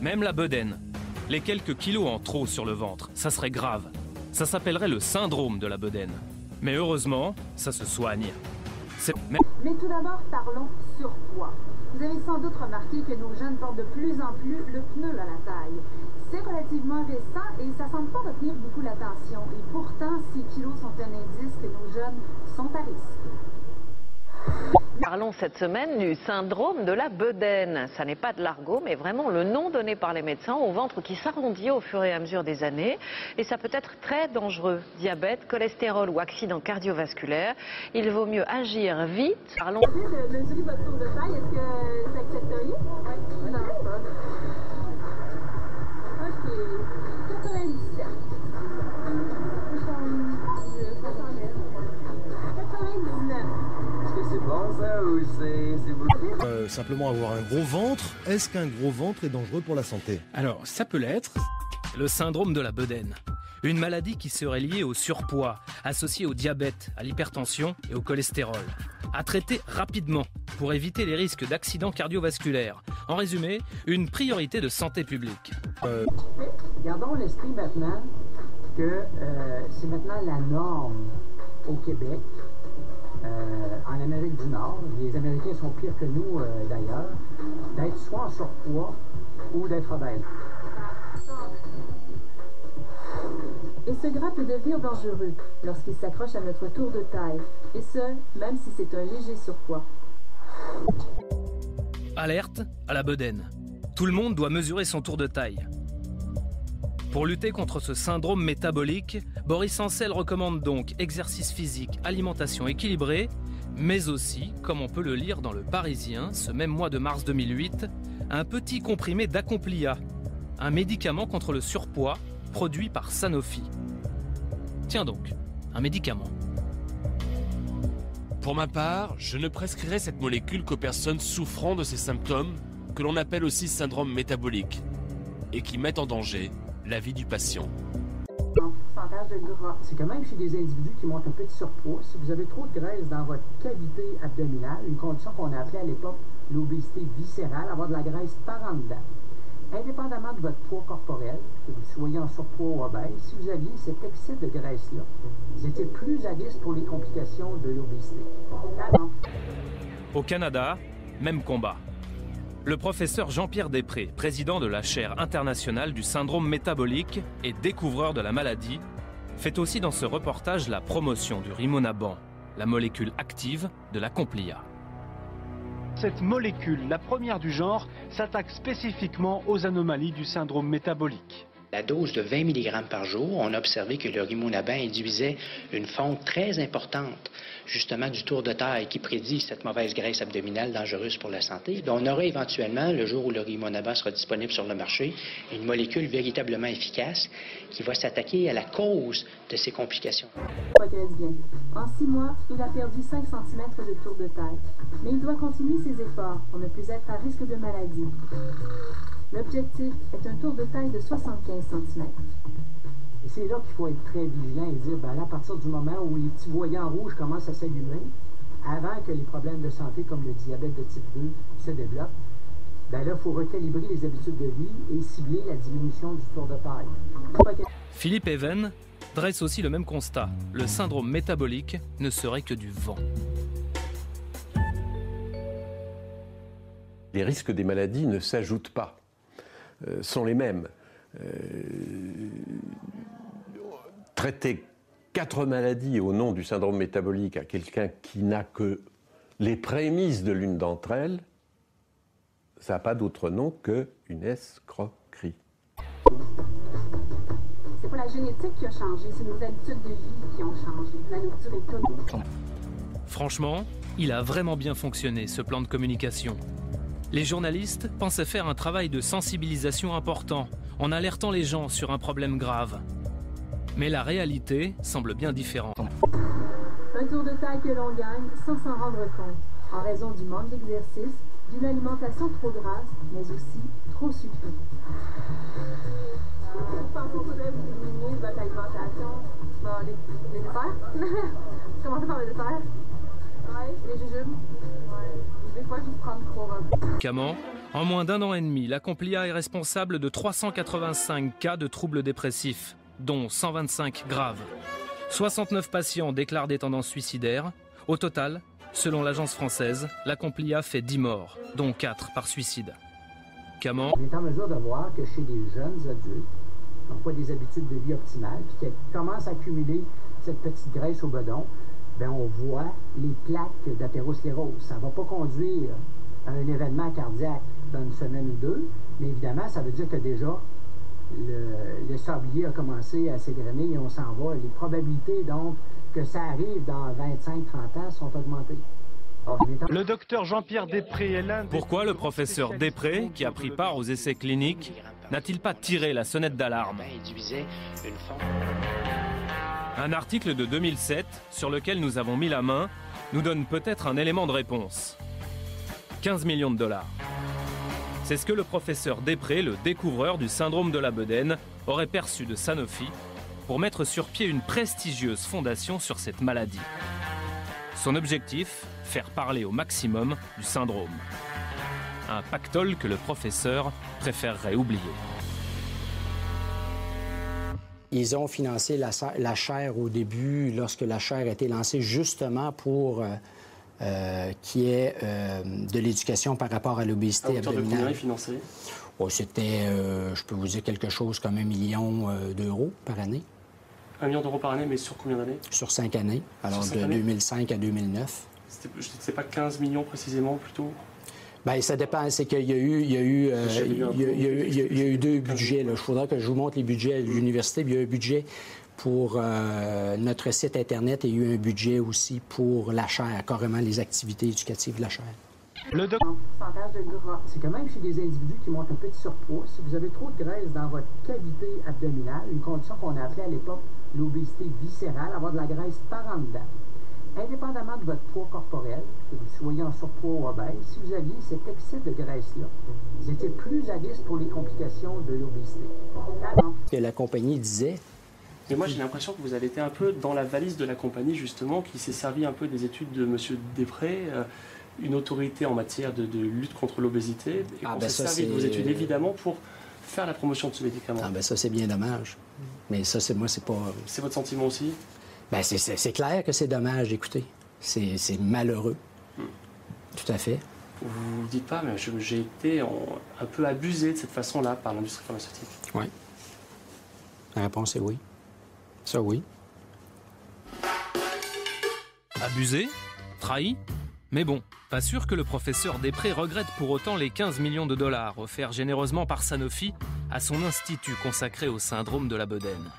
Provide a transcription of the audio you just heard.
Même la bedaine. Les quelques kilos en trop sur le ventre, ça serait grave. Ça s'appellerait le syndrome de la bedaine. Mais heureusement, ça se soigne. Mais tout d'abord, parlons surpoids. Vous avez sans doute remarqué que nos jeunes portent de plus en plus le pneu à la taille. C'est relativement récent et ça semble pas retenir beaucoup l'attention. Et pourtant, ces kilos sont un indice que nos jeunes sont à risque. Parlons cette semaine du syndrome de la bedaine. Ça n'est pas de l'argot, mais vraiment le nom donné par les médecins au ventre qui s'arrondit au fur et à mesure des années. Et ça peut être très dangereux. Diabète, cholestérol ou accident cardiovasculaire. Il vaut mieux agir vite. Parlons. De mesurer votre tour de taille, est-ce que c'est accepteriez? Oui. Non, pas. OK. 97. 99. C'est bon ça ou c'est... Simplement avoir un gros ventre, est-ce qu'un gros ventre est dangereux pour la santé? Alors, ça peut l'être. Le syndrome de la bedaine. Une maladie qui serait liée au surpoids, associée au diabète, à l'hypertension et au cholestérol. À traiter rapidement pour éviter les risques d'accidents cardiovasculaires. En résumé, une priorité de santé publique. Gardons l'esprit maintenant que c'est maintenant la norme au Québec. En Amérique du Nord, les Américains sont pires que nous d'ailleurs, d'être soit en surpoids ou d'être obèse. Et ce gras peut devenir dangereux lorsqu'il s'accroche à notre tour de taille, et ce, même si c'est un léger surpoids. Alerte à la bedaine. Tout le monde doit mesurer son tour de taille. Pour lutter contre ce syndrome métabolique, Boris Ansel recommande donc exercice physique, alimentation équilibrée, mais aussi, comme on peut le lire dans Le Parisien, ce même mois de mars 2008, un petit comprimé d'Acomplia, un médicament contre le surpoids produit par Sanofi. Tiens donc, un médicament. Pour ma part, je ne prescrirai cette molécule qu'aux personnes souffrant de ces symptômes, que l'on appelle aussi syndrome métabolique, et qui mettent en danger la vie du patient. Pourcentage de gras. C'est que même chez des individus qui montent un peu de surpoids, si vous avez trop de graisse dans votre cavité abdominale, une condition qu'on a appelée à l'époque l'obésité viscérale, avoir de la graisse par en dedans. Indépendamment de votre poids corporel, que vous soyez en surpoids ou obèse, si vous aviez cet excès de graisse-là, vous étiez plus à risque pour les complications de l'obésité. Au Canada, même combat. Le professeur Jean-Pierre Després, président de la chaire internationale du syndrome métabolique et découvreur de la maladie, fait aussi dans ce reportage la promotion du Rimonabant, la molécule active de l'Acomplia. Cette molécule, la première du genre, s'attaque spécifiquement aux anomalies du syndrome métabolique. La dose de 20 mg par jour, on a observé que le Rimonabant induisait une fonte très importante, justement du tour de taille qui prédit cette mauvaise graisse abdominale dangereuse pour la santé. Donc, on aura éventuellement, le jour où le Rimonabant sera disponible sur le marché, une molécule véritablement efficace qui va s'attaquer à la cause de ces complications. En 6 mois, il a perdu 5 cm de tour de taille, mais il doit continuer ses efforts pour ne plus être à risque de maladie. L'objectif est un tour de taille de 75 cm. Et c'est là qu'il faut être très vigilant et dire, ben là, à partir du moment où les petits voyants rouges commencent à s'allumer, avant que les problèmes de santé comme le diabète de type 2 se développent, ben là, il faut recalibrer les habitudes de vie et cibler la diminution du tour de taille. Philippe Even dresse aussi le même constat. Le syndrome métabolique ne serait que du vent. Les risques des maladies ne s'ajoutent pas, sont les mêmes. Traiter 4 maladies au nom du syndrome métabolique à quelqu'un qui n'a que les prémices de l'une d'entre elles, ça n'a pas d'autre nom qu'une escroquerie. C'est pas la génétique qui a changé, c'est nos habitudes de vie qui ont changé. La nourriture est connue. Franchement, il a vraiment bien fonctionné, ce plan de communication. Les journalistes pensaient faire un travail de sensibilisation important, en alertant les gens sur un problème grave. Mais la réalité semble bien différente. Un tour de taille que l'on gagne sans s'en rendre compte, en raison du manque d'exercice, d'une alimentation trop grasse, mais aussi trop sucrée. Vous pensez qu'il faudrait vous diminuer votre alimentation? Bon, les desserts? Commencez par les desserts? Oui, les jujubes? Oui. Des fois, je prends trop. Médicaments En moins d'1 an et demi, la Complia est responsable de 385 cas de troubles dépressifs, dont 125 graves. 69 patients déclarent des tendances suicidaires. Au total, selon l'agence française, la Complia fait 10 morts, dont 4 par suicide. Caman. On est en mesure de voir que chez les jeunes adultes, qui n'ont pas des habitudes de vie optimales, puis qui commencent à accumuler cette petite graisse au bedon, bien, on voit les plaques d'athérosclérose. Ça ne va pas conduire à un événement cardiaque dans une semaine ou deux, mais évidemment, ça veut dire que déjà, le sablier a commencé à s'égrener et on s'en va. Les probabilités, donc, que ça arrive dans 25-30 ans sont augmentées. Le docteur Jean-Pierre Després est l'un des... Pourquoi le professeur Després, qui a pris part aux essais cliniques, n'a-t-il pas tiré la sonnette d'alarme? Un article de 2007, sur lequel nous avons mis la main, nous donne peut-être un élément de réponse. 15 millions de dollars. C'est ce que le professeur Després, le découvreur du syndrome de la bedaine, aurait perçu de Sanofi pour mettre sur pied une prestigieuse fondation sur cette maladie. Son objectif, faire parler au maximum du syndrome. Un pactole que le professeur préférerait oublier. Ils ont financé la chaire au début, lorsque la chaire a été lancée, justement pour qu'il y ait de l'éducation par rapport à l'obésité abdominale. De combien est financé? Oh, c'était, je peux vous dire, quelque chose comme 1 million d'euros par année. 1 million d'euros par année, mais sur combien d'années? Sur 5 années, alors de 2005 à 2009. C'était pas 15 millions précisément, plutôt? Bien, ça dépend. C'est qu'il y a eu 2 budgets. Il faudra que je vous montre les budgets à l'université. Il y a eu un budget pour notre site Internet et il y a eu un budget aussi pour la chaire, carrément les activités éducatives de la chaire. Le pourcentage de gras. C'est que même chez des individus qui montent un peu de surpoids, si vous avez trop de graisse dans votre cavité abdominale, une condition qu'on a appelée à l'époque l'obésité viscérale, avoir de la graisse par en dedans, indépendamment de votre poids corporel, que vous soyez en surpoids ou obèse, si vous aviez cet excès de graisse-là, vous étiez plus à risque pour les complications de l'obésité. Ce que la compagnie disait. Mais moi, j'ai l'impression que vous avez été un peu dans la valise de la compagnie, justement, qui s'est servi un peu des études de M. Després, une autorité en matière de lutte contre l'obésité, et qu'on s'est servi de vos études, évidemment, pour faire la promotion de ce médicament. Ah ben ça, c'est bien dommage. Mais ça, moi, c'est pas... C'est votre sentiment aussi? Ben, c'est clair que c'est dommage, écoutez. C'est malheureux. Tout à fait. Vous ne dites pas, mais j'ai été un peu abusé de cette façon-là par l'industrie pharmaceutique. Oui. La réponse est oui. Ça, oui. Abusé? Trahi? Mais bon, pas sûr que le professeur Després regrette pour autant les 15 millions de dollars offerts généreusement par Sanofi à son institut consacré au syndrome de la bedaine.